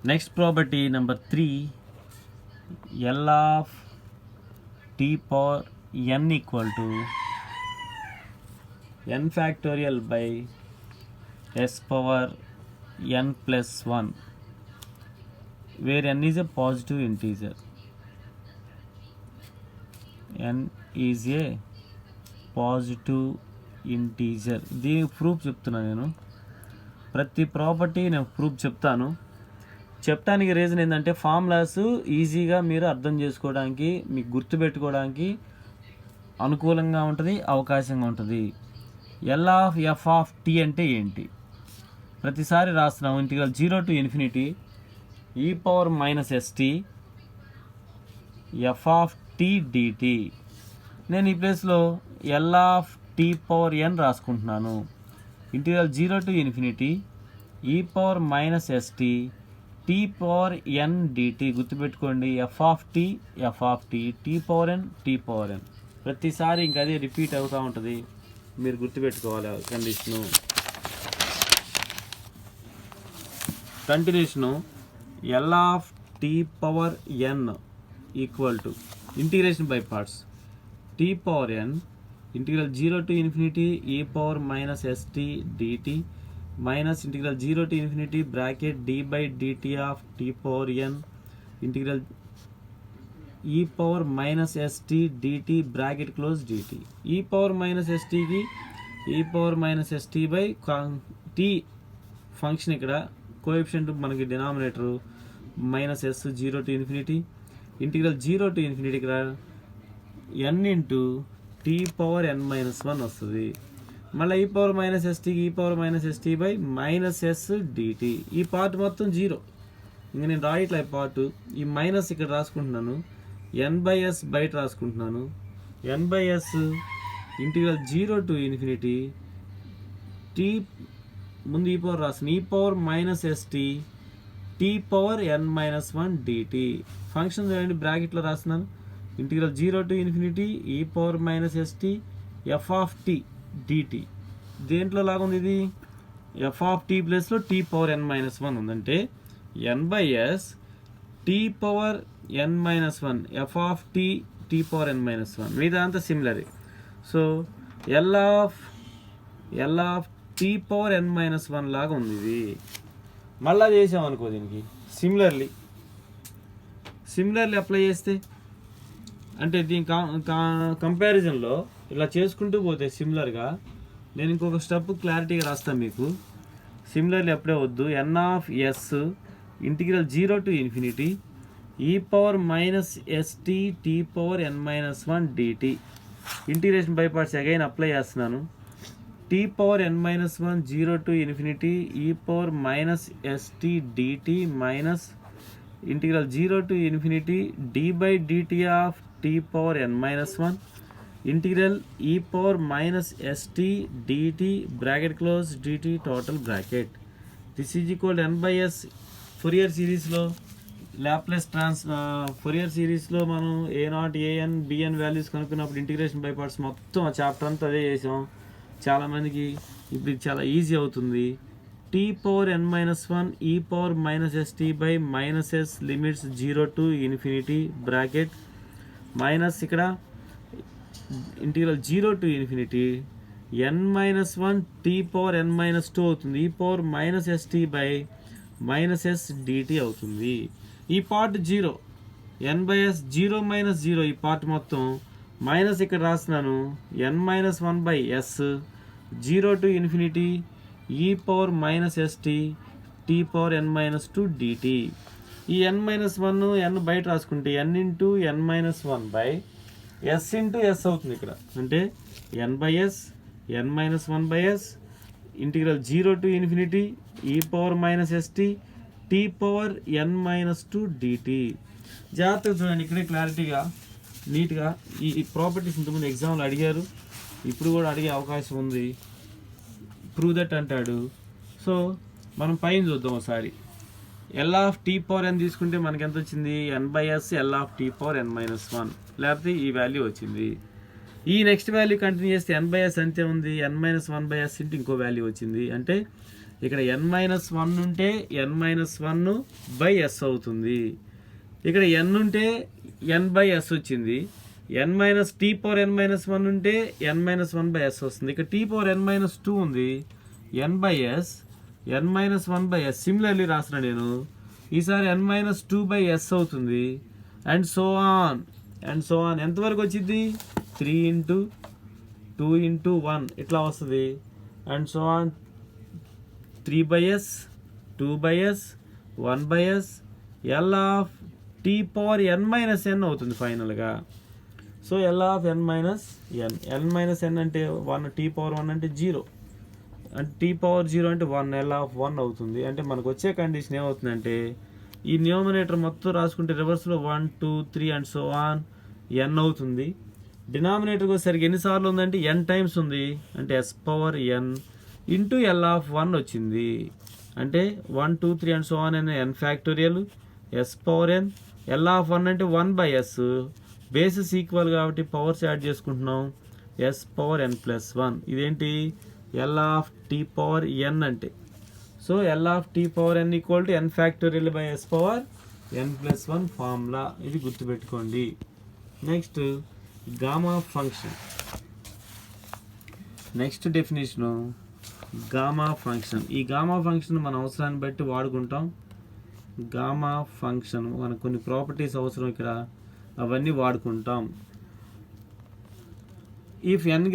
Next property number 3, L of t power n equal to n factorial by s power n plus 1, where n is a positive integer. n is a positive integer. దీనికి proof చెప్తున్నా. నేను ప్రతి property నేను proof చెప్పడానికి reason ఏంటంటే formulas ఈజీగా మీరు అర్థం చేసుకోవడానికి, మీకు గుర్తుపెట్టుకోవడానికి అనుకూలంగా ఉంటుంది, అవకాశంగా ఉంటుంది. L of F of t అంటే ఏంటి ప్రతిసారి రాస్తున్నాం. Integral 0 to ∞ e power minus ST F of tea d t. నేను ఈ ప్లేస్లో L of t power n రాసుకుంటున్నాను. Integral 0 to ∞ e power minus s t t power n d t. గుర్తుపెట్టుకోండి, f of t t power n t power n. ప్రతిసారి ఇంకా అదే repeat అవుతూ ఉంటుంది, మీరు గుర్తుపెట్టుకోవాలి. Continuation L of t power n equal to integration by parts t power n integral 0 to ∞ e power minus s t d t minus integral 0 to ∞ bracket d by d t of t power n integral e power minus s t d t bracket close d t. E power minus ఎస్టీకి e power minus ST by t function ఇక్కడ coefficient మనకి denominator minus s 0 to ∞ ఇంటిగ్రల్ 0 to ∞ ఇక్కడ n into t power n minus 1 వస్తుంది. మళ్ళీ e power minus ఎస్టీకి e power minus ST by minus s dt. ఈ part మొత్తం 0, ఇంకా నేను రాయట్లే పార్ట్. ఈ మైనస్ ఇక్కడ రాసుకుంటున్నాను, ఎన్ బై ఎస్ బయట రాసుకుంటున్నాను. N by s integral 0 to ∞ t ముందు ఈ పవర్ రాసిన e power minus s t t power n minus 1 d t. Function చూడండి, బ్రాకెట్లో రాస్తున్నాను. ఇంటిగ్రల్ 0 to ∞ ఈ power minus ST F of tea d t. దేంట్లో లాగా ఉంది ఇది? ఎఫ్ ఆఫ్ టీ ప్లేస్లో టీ పవర్ ఎన్ మైనస్ 1 ఉందంటే n by s t power n minus 1 f of t t power n minus 1. మీద అంతా similar. So L of t power n minus 1 లాగా ఉంది ఇది. మళ్ళా చేసామనుకో దీనికి సిమిలర్లీ అప్లై చేస్తే అంటే దీని కంపారిజన్లో ఇలా చేసుకుంటూ పోతే సిమిలర్గా నేను ఇంకొక స్టెప్ క్లారిటీగా రాస్తాను మీకు. సిమిలర్లీ అప్పుడే వద్దు. N of s integral 0 to ∞ ఈ power minus s t t power n minus 1 d t. Integration by parts again apply చేస్తున్నాను. T power n minus 1 0 to ∞ ఈ power minus s t d t minus integral 0 to ∞ d by d t of t power n minus 1 integral e power minus s t d t bracket close d t total bracket. This is equal n by yes. Fourier సిరీస్లో Fourier సిరీస్లో మనం A0 AN BN values కనుక్కున్నప్పుడు integration by parts మొత్తం ఆ chapter అంతా అదే చేసాం. చాలామందికి ఇప్పుడు ఇది చాలా ఈజీ అవుతుంది. Tea power n minus 1 e power minus ST by minus s limits 0 to ∞ bracket minus ఇక్కడ integral 0 to ∞ n minus 1 t power n minus 2 అవుతుంది. E power minus ST by minus s d t అవుతుంది. ఈ part 0 n by s 0 minus 0 ఈ part మొత్తం minus ఇక్కడ రాస్తున్నాను. N minus 1 by s 0 to ∞ ఈ power minus s t t power n minus 2 d t. ఈ n minus 1 n బయట రాసుకుంటే n into n minus 1 by s into s అవుతుంది. ఇక్కడ అంటే n by s n minus 1 by s integral 0 to ∞ ఈ power minus s t t power n minus 2 d t. జాగ్రత్తగా చూడండి, ఇక్కడే క్లారిటీగా నీట్గా ఈ ప్రాపర్టీస్ ఇంతకుముందు ఎగ్జామ్లో అడిగారు, ఇప్పుడు కూడా అడిగే అవకాశం ఉంది. ప్రూవ్ దట్ అంటాడు. సో మనం పైన చూద్దాం ఒకసారి. L of t power n తీసుకుంటే మనకి ఎంత వచ్చింది? N by s L of t power n minus 1, లేకపోతే ఈ వాల్యూ వచ్చింది. ఈ నెక్స్ట్ వాల్యూ కంటిన్యూ చేస్తే ఎన్ బై ఎస్ అంతే ఉంది, ఎన్ మైనస్ 1 బై ఎస్ ఇంటూ ఇంకో వాల్యూ వచ్చింది. అంటే ఇక్కడ n-1 ఉంటే n-1/s అవుతుంది. ఇక్కడ n ఉంటే n/s వచ్చింది. n-t⁻n-1 ఉంటే n-1/s వస్తుంది. ఇక్కడ t⁻n-2 ఉంది, n/s n-1/s. సిమిలర్లీ రాసిన నేను ఈసారి n-2/s అవుతుంది. అండ్ సో ఆన్ ఎంతవరకు వచ్చింది? 3 × 2 × 1 ఇట్లా వస్తుంది. And so on 3/s 2/s 1/s L(t⁻n-n) అవుతుంది ఫైనల్గా. సో L(n-n) అంటే 1, t⁻1 అంటే 0, అంటే t⁻0 అంటే 1, L(1) అవుతుంది. అంటే మనకు వచ్చే కండిషన్ ఏమవుతుందంటే ఈ న్యూమరేటర్ మొత్తం రాసుకుంటే రివర్స్లో 1 2 3 అండ్ సో ఆన్ n అవుతుంది. డినామినేటర్కి వచ్చేసరికి ఎన్నిసార్లు ఉందంటే n టైమ్స్ ఉంది, అంటే s⁻n ఇంటూ L(1) వచ్చింది. అంటే 1 2 3 అండ్ సో ఆన్ అనే n ఫ్యాక్టోరియల్ s⁻n. L(1) అంటే 1/s, బేసెస్ ఈక్వల్ కాబట్టి పవర్స్ యాడ్ చేసుకుంటున్నాం, s⁻n+1. ఇదేంటి? L(t⁻n) అంటే. So L(t⁻n) = n factorial by s⁻n+1 formula. ఇది గుర్తుపెట్టుకోండి. Next gamma function. Next definition gamma function. ఈ గామా ఫంక్షన్ మన అవసరాన్ని బట్టి వాడుకుంటాం. గామా ఫంక్షన్ మనకు కొన్ని ప్రాపర్టీస్ అవసరం, ఇక్కడ అవన్నీ వాడుకుంటాం. If n >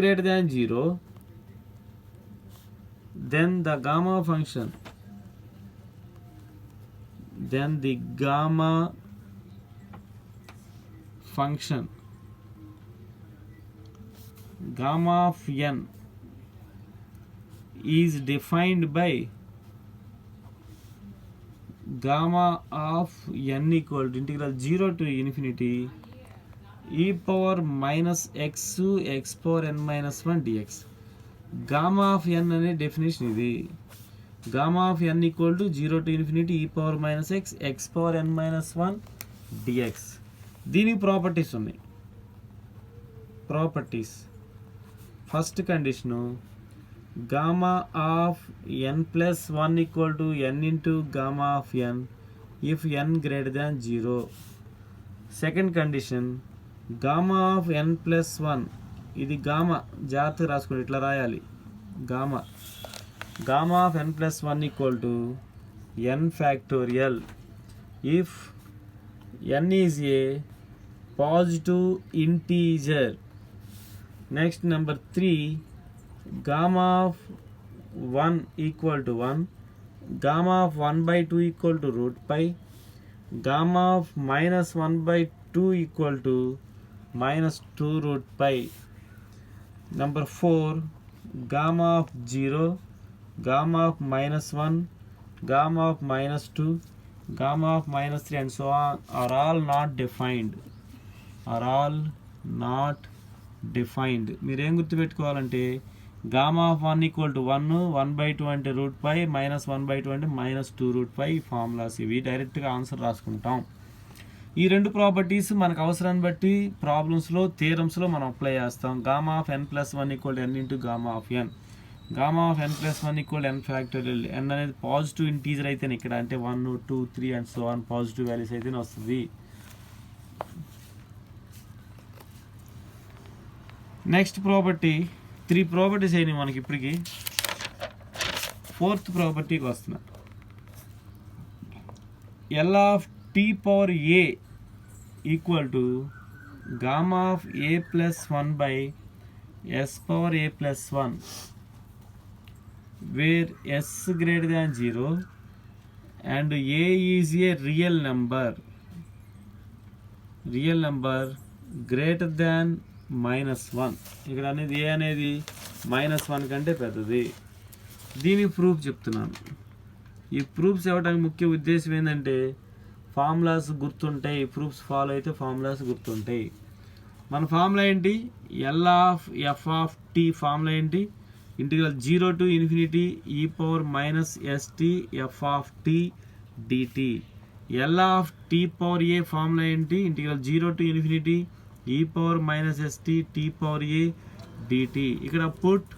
0 then the gamma function gamma of n is defined by gamma of n equal to integral 0 to infinity e⁻−x(x⁻n-1) dx. Gamma of n అనే డెఫినేషన్ ఇది. Gamma of n = 0 to infinity e⁻−x(x⁻n-1) dx. దీనికి properties ఉన్నాయి. Properties first condition gamma of n+1 = n into gamma of n if n > 0. Second condition gamma of n+1, ఇది gamma, జాగ్రత్తగా రాసుకోండి, ఇట్లా రాయాలి. Gamma of n+1 = n factorial if n is a positive integer. Next number 3, gamma of 1 = 1, gamma of 1/2 = √π, gamma of -1/2 = -2√π. Number 4, gamma of 0, gamma of -1, gamma of -2, gamma of -3 and so on are all not defined. మీరేం గుర్తుపెట్టుకోవాలంటే gamma of 1 = 1, 1/2 అంటే √π, -1/2 అంటే -2√π. Formulas ఇవి, డైరెక్ట్గా answer రాసుకుంటాం. ఈ రెండు properties మనకు అవసరాన్ని బట్టి ప్రాబ్లమ్స్లో, థియరమ్స్లో మనం అప్లై చేస్తాం. Gamma of n+1 = n into gamma of n. Gamma of n+1 = n factorial. n అనేది పాజిటివ్ ఇంటీజర్ అయితేనే ఇక్కడ, అంటే 1 2 3 and so on positive values అయితేనే వస్తుంది. నెక్స్ట్ ప్రాపర్టీ, 3 ప్రాపర్టీస్ అయినాయి మనకి ఇప్పటికి. ఫోర్త్ ప్రాపర్టీకి వస్తున్నా. L(t⁻a) = gamma of a+1/s⁻a+1 where s > 0 and a is a real number greater than -1. ఇక్కడ అనేది a అనేది -1 కంటే పెద్దది. దీని ప్రూఫ్ చెప్తున్నాను. ఈ ప్రూఫ్స్ ఇవ్వడానికి ముఖ్య ఉద్దేశం ఏంటంటే ఫార్ములాస్ గుర్తుంటాయి. ప్రూఫ్స్ ఫాలో అయితే ఫార్ములాస్ గుర్తుంటాయి. మన ఫార్ములా ఏంటి? L(f)(t) ఫార్ములా ఏంటి? Integral 0 to infinity e⁻−st(f)(t) dt. L(t⁻a) formula ఏంటి? Integral 0 to infinity e⁻−st(t⁻a) dt. ఇక్కడ పుట్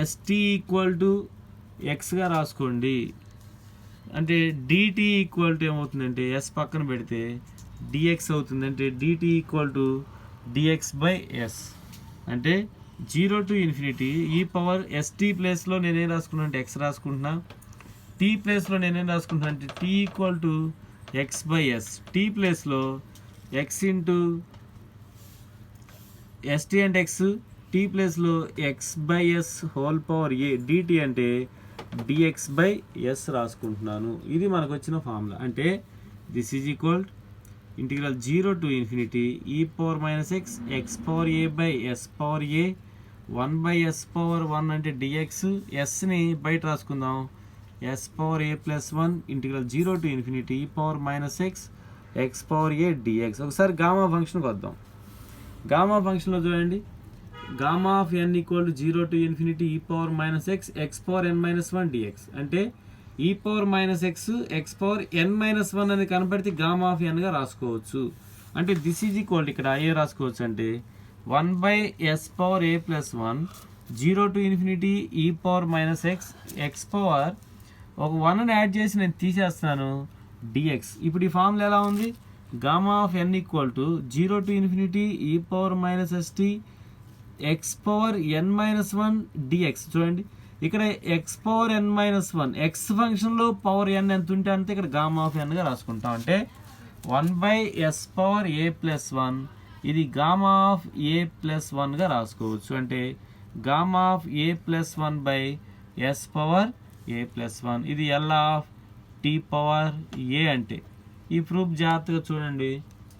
st = ఎక్స్గా రాసుకోండి. అంటే డిటీ ఈక్వల్ టు ఏమవుతుందంటే ఎస్ పక్కన పెడితే డిఎక్స్ అవుతుంది. అంటే d t equal to d x by s. అంటే 0 to infinity e power s t ప్లేస్లో నేనేం రాసుకున్నా అంటే ఎక్స్ రాసుకుంటున్నా. టీ ప్లేస్లో నేనేం రాసుకుంటున్నా అంటే t equal to x by s. T ప్లేస్లో ఎక్స్ ఇంటూ ఎస్టీ అంటే ఎక్స్, టీ ప్లేస్లో x by s whole power a. D t అంటే డిఎక్స్ బై ఎస్ రాసుకుంటున్నాను. ఇది మనకు వచ్చిన ఫార్ములా. అంటే this is equal integral 0 to infinity e power minus x x power a by s power a 1 by s power 1 అంటే d x. ఎస్ని బయట రాసుకుందాం. S power a plus 1 integral 0 to infinity e power minus x x power a d x. ఒకసారి gamma ఫంక్షన్కి వద్దాం. Gamma ఫంక్షన్లో చూడండి, gamma of n equal to 0 to infinity e power minus x x power n minus 1 d x. అంటే e power minus x x power n minus 1 అనేది కనపడితే gamma of ఎన్గా రాసుకోవచ్చు. అంటే దిస్ ఈజ్ ఈక్వల్ ఇక్కడ ఏ రాసుకోవచ్చు అంటే 1 by s power a plus 1 0 to infinity e power minus x x power ఒక 1ని యాడ్ చేసి నేను తీసేస్తాను డిఎక్స్. ఇప్పుడు ఈ ఫార్ములా ఎలా ఉంది? Gamma of n equal to 0 to infinity e power minus s t x power n minus 1 d x. చూడండి ఇక్కడ x power n minus 1 x ఫంక్షన్లో పవర్ ఎన్ ఎంత ఉంటే అంతే ఇక్కడ గామా ఆఫ్ ఎన్గా రాసుకుంటాం. అంటే 1 by s power a plus 1 ఇది గామా ఆఫ్ ఏ ప్లస్ 1గా రాసుకోవచ్చు. అంటే gamma of a plus 1 by s power a plus 1 ఇది L of t power a. అంటే ఈ ప్రూఫ్ జాగ్రత్తగా చూడండి.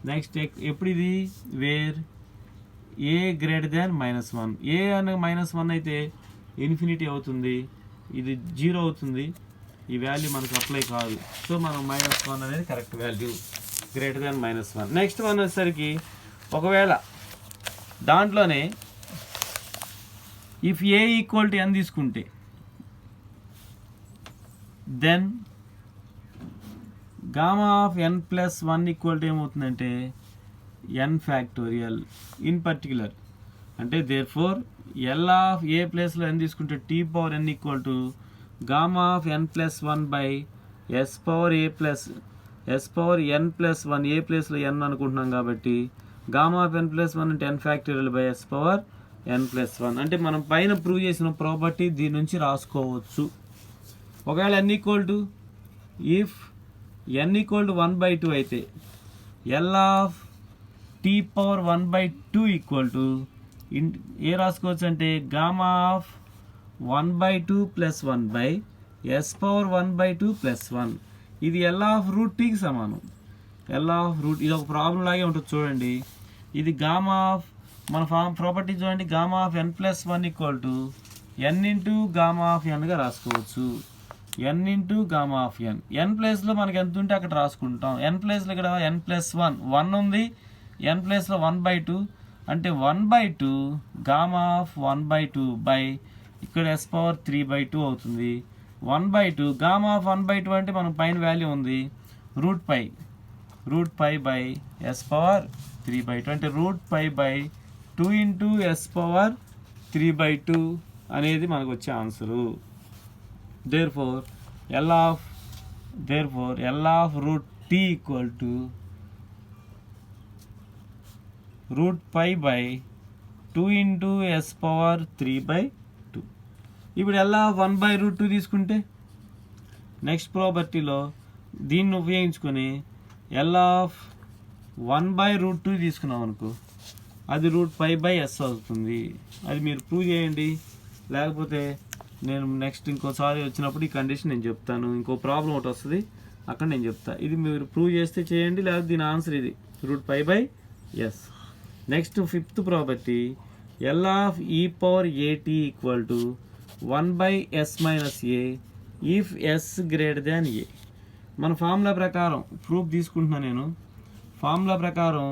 నెక్స్ట్ ఎప్పుడు ఇది వేర్ ఏ గ్రేటర్ దాన్ -1. ఏ అనగా -1 అయితే ఇన్ఫినిటీ అవుతుంది, ఇది 0 అవుతుంది. ఈ వాల్యూ మనకు అప్లై కాదు. సో మనం -1 అనేది correct value, greater than -1. Next one వచ్చేసరికి ఒకవేళ దాంట్లోనే if a equal to n తీసుకుంటే then gamma of n plus 1 equal to ఏమవుతుందంటే ఎన్ ఫ్యాక్టోరియల్ ఇన్ పర్టికులర్. అంటే therefore L of a ప్లేస్లో ఎన్ తీసుకుంటే t power n equal to gamma of n plus 1 by s power a plus s power n plus 1 a ప్లేస్లో n అనుకుంటున్నాం కాబట్టి gamma of n plus 1 అంటే n factorial by s power n plus 1. అంటే మనం పైన prove చేసిన property దీని నుంచి రాసుకోవచ్చు. ఒకవేళ n equal to if n equal to 1/2 అయితే L of t power 1/2 equal to a రాసుకోవచ్చు అంటే gamma of 1/2 plus 1 by s power 1/2 plus 1. ఇది ఎల్ ఆఫ్ రూట్ టీకి సమానం. ఎల్ ఆఫ్ రూట్ ఇది ఒక ప్రాబ్లం లాగే ఉంటుంది చూడండి. ఇది గామా ఆఫ్ మన ప్రాపర్టీ చూడండి, gamma of n plus 1 equal to n into gamma of ఎన్గా రాసుకోవచ్చు. N into gamma of n. N ప్లేస్లో మనకి ఎంత ఉంటే అక్కడ రాసుకుంటాం. ఎన్ ప్లేస్లో ఇక్కడ ఎన్ ప్లస్ 1 ఉంది, ఎన్ ప్లేస్లో 1/2 అంటే 1/2 గామా ఆఫ్ 1/2 బై ఇక్కడ ఎస్ పవర్ 3/2 అవుతుంది. 1/2 గామా ఆఫ్ 1/2 అంటే మనం పైన వాల్యూ ఉంది root pi by s power 3/2 అంటే root pi by 2 into s power 3/2 అనేది మనకు వచ్చే answer. Therefore L of root t equal to root pi by 2 into s power 3/2. ఇప్పుడు L of 1/√2 తీసుకుంటే నెక్స్ట్ ప్రాపర్టీలో దీన్ని ఉపయోగించుకొని L of 1/√2 తీసుకున్నాం అనుకో, అది రూట్ పై బై ఎస్ అవుతుంది. అది మీరు ప్రూవ్ చేయండి. లేకపోతే నేను నెక్స్ట్ ఇంకోసారి వచ్చినప్పుడు ఈ కండిషన్ నేను చెప్తాను. ఇంకో ప్రాబ్లం ఒకటి వస్తుంది అక్కడ నేను చెప్తాను. ఇది మీరు ప్రూవ్ చేస్తే చేయండి, లేకపోతే దీని ఆన్సర్ ఇది root pi by s. Next fifth property L of ఈ పవర్ ఏటీ equal to 1/s minus a if yes greater than a. మన ఫార్ములా ప్రకారం ప్రూఫ్ తీసుకుంటున్నాను నేను. ఫార్ములా ప్రకారం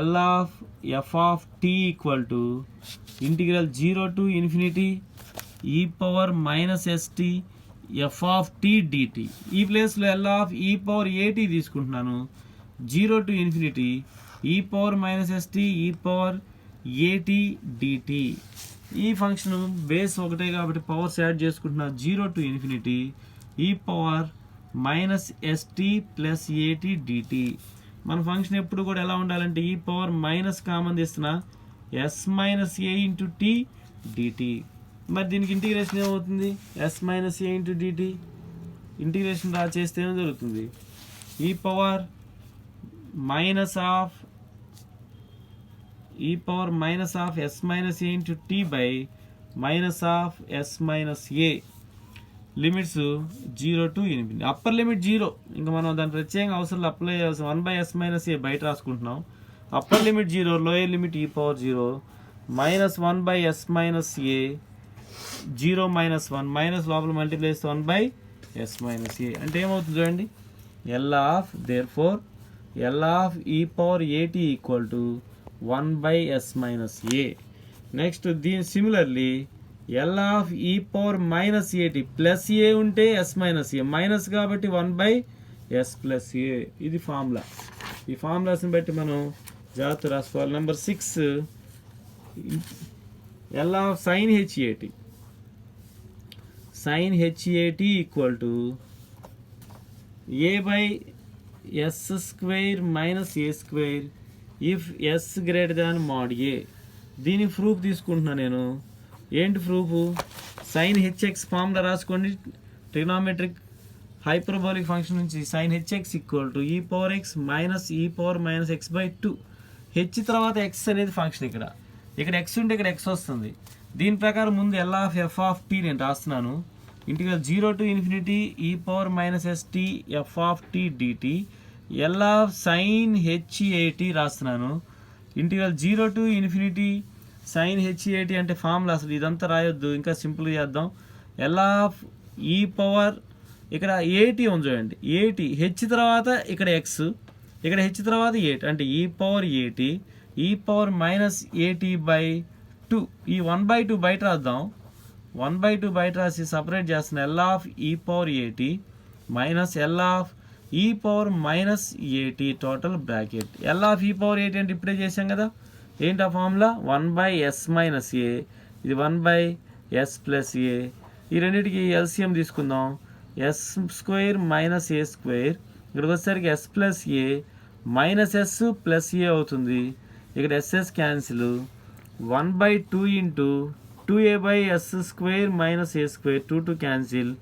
L of F of tea equal to integral 0 to infinity e power minus ST F of t d t. ఈ ప్లేస్లో L of ఈ power ఏటీ తీసుకుంటున్నాను. 0 to infinity e power minus st e power at dt. ఈ function base ఒకటే కాబట్టి powers add చేసుకుంటున్నా. 0 to ∞ e power minus st plus at dt. మన ఫంక్షన్ ఎప్పుడు కూడా ఎలా ఉండాలంటే ఈ పవర్ మైనస్ కామన్ తీస్తున్నా s minus a into t dt. మరి దీనికి ఇంటిగ్రేషన్ ఏమవుతుంది? S minus a into dt integration చేస్తే ఏమో జరుగుతుంది? E power minus of s minus a into tea by minus of s minus a. Limits 0 to ∞. Upper limit 0, ఇంకా మనం దాని ప్రత్యేకంగా అవసరం అప్లై చేయాల్సిన 1/s మైనస్ ఏ బయట రాసుకుంటున్నాం. అప్పర్ లిమిట్ 0, లోయర్ లిమిట్ ఈ పవర్ 0 మైనస్ 1/s మైనస్ ఏ 0 మైనస్ 1 మైనస్ లోపల multiply చేస్తే 1/s మైనస్ ఏ అంటే ఏమవుతుంది చూడండి. ఎల్ ఆఫ్ ఎల్ ఆఫ్ ఈ పవర్ ఏటీ equal to 1/s minus A. Next దీని సిమిలర్లీ ఎల్ ఆఫ్ ఈ పవర్ మైనస్ ఏటీ ప్లస్ ఏ ఉంటే ఎస్ మైనస్ ఏ, మైనస్ కాబట్టి 1/s ప్లస్ ఏ. ఇది ఫార్ములా. ఈ ఫార్ములాస్ని బట్టి మనం జాగ్రత్త రాసుకోవాలి. Number 6 L of sine H A T equal to a/s square minus A square if yes greater than mod A. దీని ప్రూఫ్ తీసుకుంటున్నా నేను. ఏంటి ప్రూఫ్? సైన్ హెచ్ఎక్స్ ఫార్ములా రాసుకోండి. ట్రిగ్నామెట్రిక్ హైపర్బోలిక్ ఫంక్షన్ నుంచి sine H X equal to E power X minus E power minus X by 2. H తర్వాత X అనేది function. ఇక్కడ X ఉంటే ఇక్కడ ఎక్స్ వస్తుంది. దీని ప్రకారం ముందు L of F of tea నేను రాస్తున్నాను. ఇంటిగ్రల్ 0 to ∞ ఈ power minus ST F of tea DT. L of sine h a t రాస్తున్నాను. ఇంటిగ్రల్ 0 to ∞ సైన్ హెచ్ఏటి అంటే ఫార్ములా అసలు ఇదంతా రాయొద్దు, ఇంకా సింపుల్గా చేద్దాం. ఎల్ ఆఫ్ ఈ పవర్ ఇక్కడ ఏటీ ఉంది చూడండి. ఏటీ హెచ్ తర్వాత ఇక్కడ ఎక్స్, ఇక్కడ హెచ్ తర్వాత ఏటి అంటే ఈ పవర్ ఏటీ ఈ పవర్ మైనస్ ఏటీ బై 2. ఈ 1/2 బయట రాద్దాం. 1/2 బయట రాసి సపరేట్ చేస్తున్నా. ఎల్ ఆఫ్ ఈ పవర్ ఏటీ మైనస్ ఎల్ ఆఫ్ ఈ పవర్ మైనస్ ఏటీ టోటల్ బ్రాకెట్. ఎల్ ఆఫ్ ఈ పవర్ ఏటీ అంటే ఇప్పుడే చేసాం కదా. ఏంటి ఆ ఫార్ములా? 1/s మైనస్ ఏ, ఇది 1/s ప్లస్ ఏ. ఈ రెండింటికి ఎల్సిఎం తీసుకుందాం. S square minus A square, ఇక్కడికి వచ్చేసరికి S plus A minus S plus A అవుతుంది. ఇక్కడ S S cancel. 1/2 into 2a/s square minus A square 2 cancel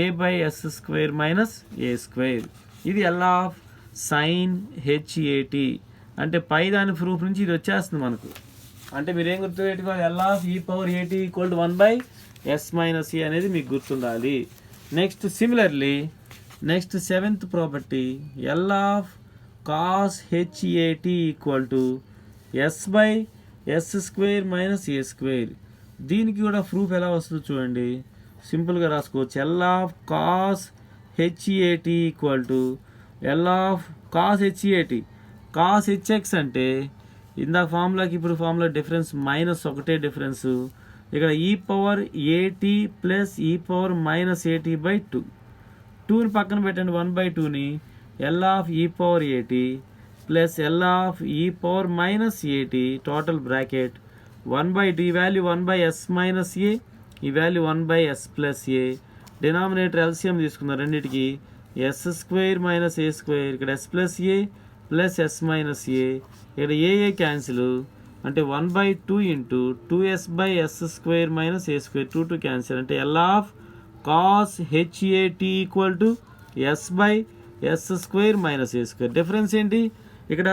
a/s square minus A square. ఇది L of sine HAT అంటే పై దాని proof నుంచి ఇది వచ్చేస్తుంది మనకు. అంటే మీరు ఏం గుర్తుపెట్టుకోవాలి? ఎల్ ఆఫ్ ఈ పవర్ ఏటీ equal to 1/s minus A అనేది మీకు గుర్తుండాలి. Next similarly next 7th property L of cos H A T equal to s/s square minus A square. దీనికి కూడా ప్రూఫ్ ఎలా వస్తుందో చూడండి. సింపుల్గా రాసుకోవచ్చు. L of cos H A T equal to L of cos H A T. Cos H X అంటే ఇందాక ఫార్ములాకి ఇప్పుడు ఫార్ములా డిఫరెన్స్ మైనస్ ఒకటే డిఫరెన్స్. ఇక్కడ ఈ పవర్ ఏటీ ప్లస్ ఈ పవర్ మైనస్ ఏటీ బై 2. 2ని పక్కన పెట్టండి. 1/2ని ఎల్ ఆఫ్ ఈ పవర్ ఏటీ ప్లస్ ఎల్ ఆఫ్ ఈ పవర్ మైనస్ ఏటీ టోటల్ బ్రాకెట్ 1/2. ఈ వాల్యూ 1/s మైనస్ ఏ, ఈ వాల్యూ 1/s ప్లస్ ఏ. డినామినేటర్ ఎల్సిఎం తీసుకుందాం రెండింటికి. Yes square minus A square, ఇక్కడ ఎస్ ప్లస్ ఏ ప్లస్ ఎస్ మైనస్ ఏ, ఇక్కడ ఏ క్యాన్సిల్ అంటే 1/2 into 2s/s square minus A square 2 cancel అంటే L of cos H A T equal to s/s square minus A square. Difference ఏంటి? ఇక్కడ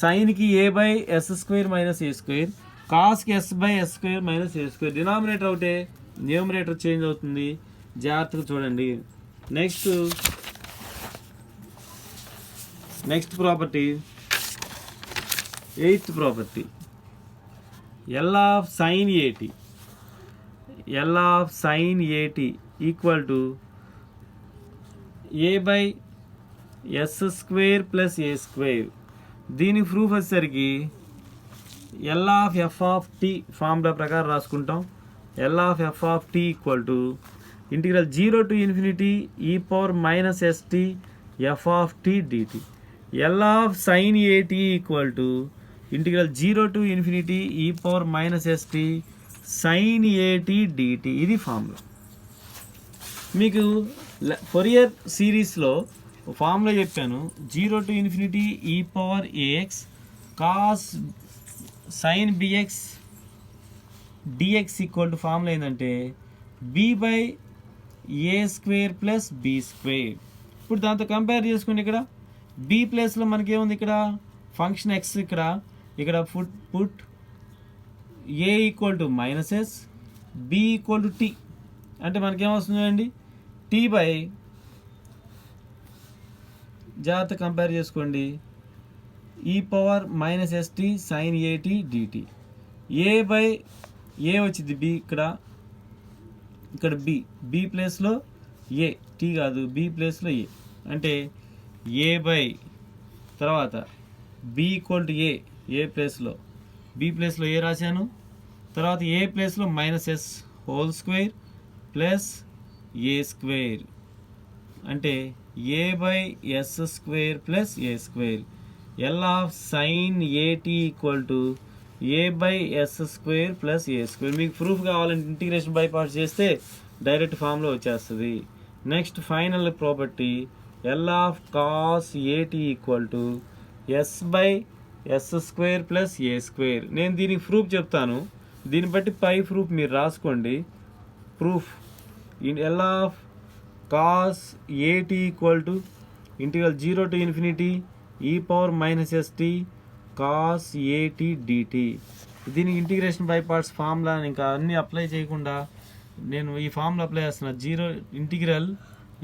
సైన్కి a/s square minus A square, కాస్కి s/s square minus A square. Denominator ఒకటే, numerator change అవుతుంది. జాగ్రత్తగా చూడండి. Next property 8th property L of sine A T equal to a/s square plus A square. దీని proof వచ్చేసరికి L of F of T formula ప్రకారం రాసుకుంటాం. L of F of tea equal to integral 0 to ∞ ఈ power minus ST F of tea DT. L of sine A T equal to integral 0 to ∞ ఈ power minus ST sin AT dt. ఇది formula. మీకు Fourier సిరీస్లో formula చెప్పాను, 0 to infinity e power ax cos sin bx dx equal to formula ఏంటంటే b/a² plus b². ఇప్పుడు దాంతో compare చేసుకుని ఇక్కడ b ప్లేస్లో మనకి ఏముంది, ఇక్కడ ఫంక్షన్ x, ఇక్కడ put a equal to -s, b equal to t. అంటే మనకేమొస్తుంది అండి, t బై, జాగ్రత్త కంపేర్ చేసుకోండి, e power -st sin AT dt. a వచ్చింది b, ఇక్కడ b ప్లేస్లో a, t కాదు, b ప్లేస్లో a. అంటే a బై తర్వాత b ఈక్వల్ టు a ప్లేస్లో b ప్లేస్లో a రాశాను, తర్వాత a ప్లేస్లో -s whole square plus a². అంటే a/s² plus a². L of sin AT equal to a/s² plus a². మీకు ప్రూఫ్ కావాలంటే ఇంటిగ్రేషన్ బై పార్ట్స్ చేస్తే డైరెక్ట్ ఫామ్లో వచ్చేస్తుంది. Next final property L of cos AT equal to s/s² plus a². నేను దీనికి proof చెప్తాను, దీన్ని బట్టి పై ప్రూఫ్ మీరు రాసుకోండి. Proof L of cos AT equal to integral 0 to infinity e power -st cos AT dt. దీనికి ఇంటిగ్రేషన్ బై పార్ట్స్ ఫార్ములా ఇంకా అన్నీ అప్లై చేయకుండా నేను ఈ ఫార్ములా అప్లై చేస్తున్నా. 0 integral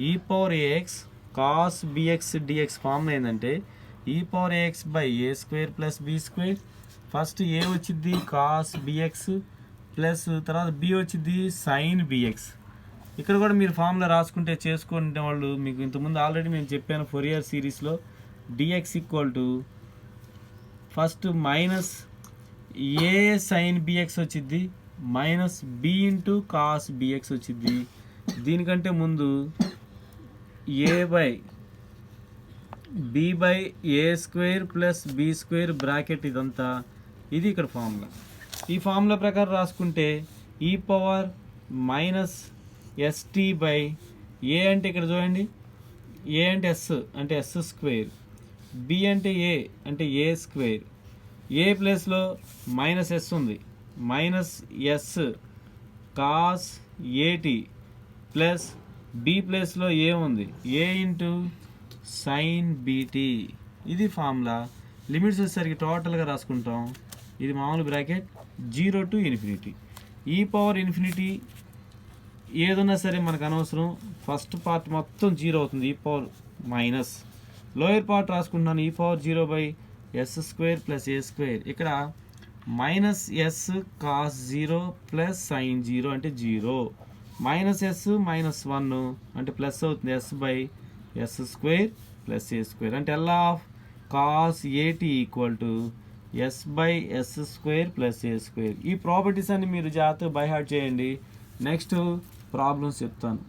e power ax cos bx dx formula ఏంటంటే e power ax by a² plus b². First a వచ్చింది cos bx plus తర్వాత b వచ్చింది sin bx. ఇక్కడ కూడా మీరు ఫార్ములా రాసుకుంటే చేసుకుంటే వాళ్ళు మీకు ఇంతకుముందు ఆల్రెడీ నేను చెప్పాను ఫోరియర్ సిరీస్లో dx equal to first minus a sin bx వచ్చింది minus b into cos bx వచ్చింది. దీనికంటే ముందు b/a² ప్లస్ b² బ్రాకెట్ ఇదంతా, ఇది ఇక్కడ ఫార్ములా. ఈ ఫార్ములా ప్రకారం రాసుకుంటే e power -st by a అంటే ఇక్కడ చూడండి, a అంటే s అంటే s², b అంటే a అంటే a². a ప్లేస్లో -s ఉంది, -s cos AT plus b ప్లేస్లో a ఉంది, a ఇంటూ sin BT. ఇది ఫార్ములా. లిమిట్స్ వచ్చేసరికి టోటల్గా రాసుకుంటాం. ఇది మామూలు bracket 0 to infinity e power infinity ఏదన్నా సరే మనకు అనవసరం, ఫస్ట్ పార్ట్ మొత్తం 0 అవుతుంది, e power minus. Lower part రాసుకుంటున్నాను e power 0/s² plus a². ఇక్కడ -s cos 0 ప్లస్ sin 0 అంటే 0, -s -1 అంటే ప్లస్ అవుతుంది, s/s² ప్లస్ a². అంటే L of cos AT equal to s/s² plus a². ఈ ప్రాపర్టీస్ అన్ని మీరు జాగ్రత్తగా బై హార్ట్ చేయండి. నెక్స్ట్ ప్రాబ్లమ్స్ చెప్తాను.